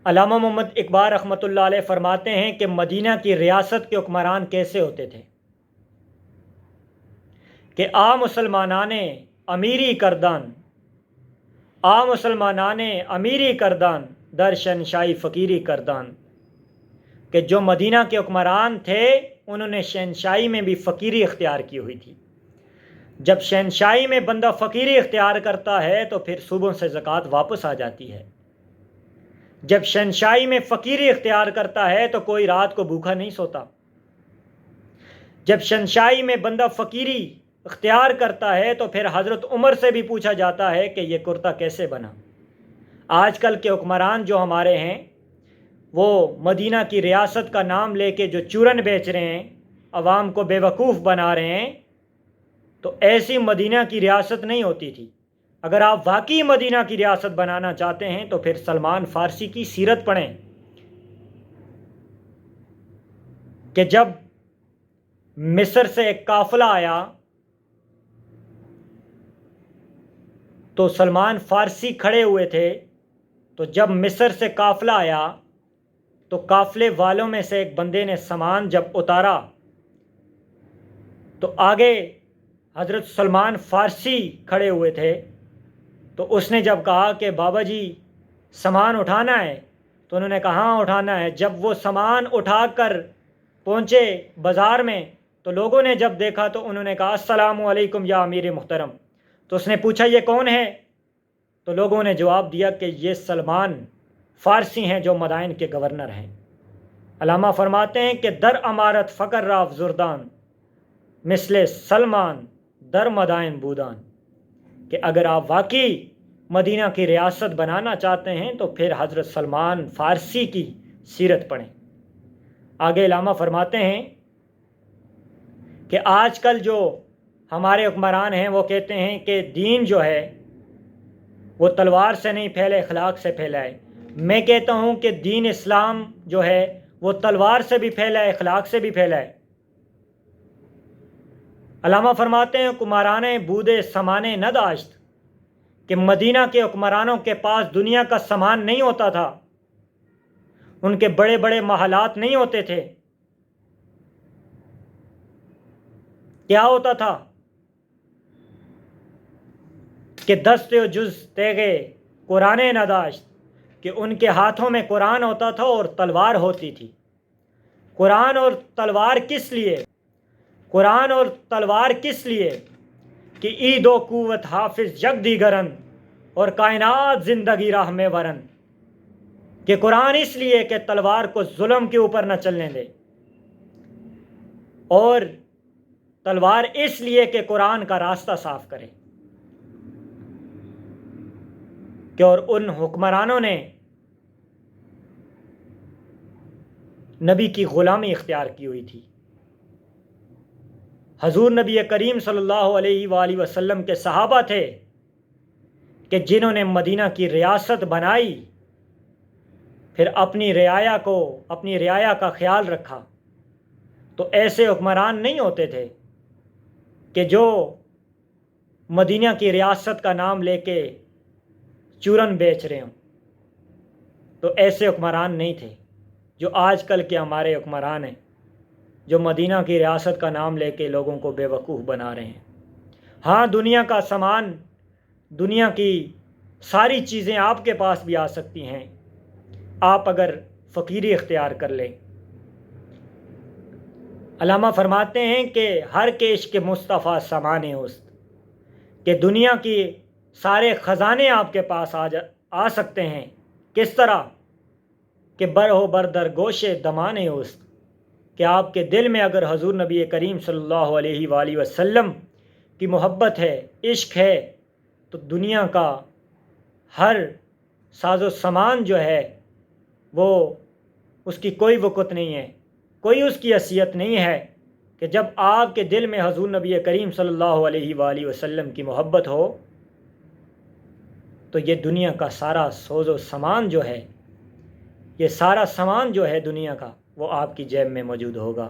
علامہ محمد اقبال رحمۃ اللہ علیہ فرماتے ہیں کہ مدینہ کی ریاست کے حکمران کیسے ہوتے تھے کہ مسلمانان امیری کردان مسلمانان امیری کردان در شہنشاہی فقیری کردان، کہ جو مدینہ کے حکمران تھے انہوں نے شہنشاہی میں بھی فقیری اختیار کی ہوئی تھی۔ جب شہنشاہی میں بندہ فقیری اختیار کرتا ہے تو پھر صوبوں سے زکوٰۃ واپس آ جاتی ہے۔ جب شہنشاہی میں فقیری اختیار کرتا ہے تو کوئی رات کو بھوکا نہیں سوتا۔ جب شہنشاہی میں بندہ فقیری اختیار کرتا ہے تو پھر حضرت عمر سے بھی پوچھا جاتا ہے کہ یہ کرتا کیسے بنا۔ آج کل کے حکمران جو ہمارے ہیں وہ مدینہ کی ریاست کا نام لے کے جو چورن بیچ رہے ہیں، عوام کو بے وقوف بنا رہے ہیں، تو ایسی مدینہ کی ریاست نہیں ہوتی تھی۔ اگر آپ واقعی مدینہ کی ریاست بنانا چاہتے ہیں تو پھر سلمان فارسی کی سیرت پڑھیں کہ جب مصر سے ایک قافلہ آیا تو سلمان فارسی کھڑے ہوئے تھے، تو جب مصر سے قافلہ آیا تو قافلے والوں میں سے ایک بندے نے سامان جب اتارا تو آگے حضرت سلمان فارسی کھڑے ہوئے تھے، تو اس نے جب کہا کہ بابا جی سامان اٹھانا ہے، تو انہوں نے کہا ہاں اٹھانا ہے۔ جب وہ سامان اٹھا کر پہنچے بازار میں تو لوگوں نے جب دیکھا تو انہوں نے کہا السلام علیکم یا امیر محترم۔ تو اس نے پوچھا یہ کون ہے؟ تو لوگوں نے جواب دیا کہ یہ سلمان فارسی ہیں جو مدائن کے گورنر ہیں۔ علامہ فرماتے ہیں کہ در امارت فقر را افزردان مثل سلمان در مدائن بودان، کہ اگر آپ واقعی مدینہ کی ریاست بنانا چاہتے ہیں تو پھر حضرت سلمان فارسی کی سیرت پڑھیں۔ آگے علامہ فرماتے ہیں کہ آج کل جو ہمارے حکمران ہیں وہ کہتے ہیں کہ دین جو ہے وہ تلوار سے نہیں پھیلے، اخلاق سے پھیلائے۔ میں کہتا ہوں کہ دین اسلام جو ہے وہ تلوار سے بھی پھیلائے، اخلاق سے بھی پھیلائے۔ علامہ فرماتے ہیں حکمران بودے سمانے نہ داشت، کہ مدینہ کے حکمرانوں کے پاس دنیا کا سامان نہیں ہوتا تھا، ان کے بڑے بڑے محلات نہیں ہوتے تھے۔ کیا ہوتا تھا کہ دست و جز تیغے قرآن نداشت، کہ ان کے ہاتھوں میں قرآن ہوتا تھا اور تلوار ہوتی تھی۔ قرآن اور تلوار کس لیے؟ قرآن اور تلوار کس لیے کہ عید و قوت حافظ جگ دیگرن اور کائنات زندگی راہ میں ورن، کہ قرآن اس لیے کہ تلوار کو ظلم کے اوپر نہ چلنے دے، اور تلوار اس لیے کہ قرآن کا راستہ صاف کرے، کہ اور ان حکمرانوں نے نبی کی غلامی اختیار کی ہوئی تھی۔ حضور نبی کریم صلی اللہ علیہ وآلہ وسلم کے صحابہ تھے کہ جنہوں نے مدینہ کی ریاست بنائی، پھر اپنی رعایا کا خیال رکھا۔ تو ایسے حکمران نہیں ہوتے تھے کہ جو مدینہ کی ریاست کا نام لے کے چورن بیچ رہے ہوں، تو ایسے حکمران نہیں تھے جو آج کل کے ہمارے حکمران ہیں، جو مدینہ کی ریاست کا نام لے کے لوگوں کو بے وقوف بنا رہے ہیں۔ ہاں دنیا کا سامان، دنیا کی ساری چیزیں آپ کے پاس بھی آ سکتی ہیں، آپ اگر فقیری اختیار کر لیں۔ علامہ فرماتے ہیں کہ ہر کیش کے مصطفیٰ سامان است، کہ دنیا کی سارے خزانے آپ کے پاس آ سکتے ہیں۔ کس طرح؟ کہ بر ہو بردر گوش دمان است، کہ آپ کے دل میں اگر حضور نبی کریم صلی اللہ علیہ وآلہ وسلم کی محبت ہے، عشق ہے، تو دنیا کا ہر ساز و سامان جو ہے وہ اس کی کوئی وقت نہیں ہے، کوئی اس کی حیثیت نہیں ہے، کہ جب آپ کے دل میں حضور نبی کریم صلی اللہ علیہ وآلہ وسلم کی محبت ہو تو یہ دنیا کا سارا سوز و سامان جو ہے، یہ سارا سامان جو ہے دنیا کا، وہ آپ کی جیب میں موجود ہوگا۔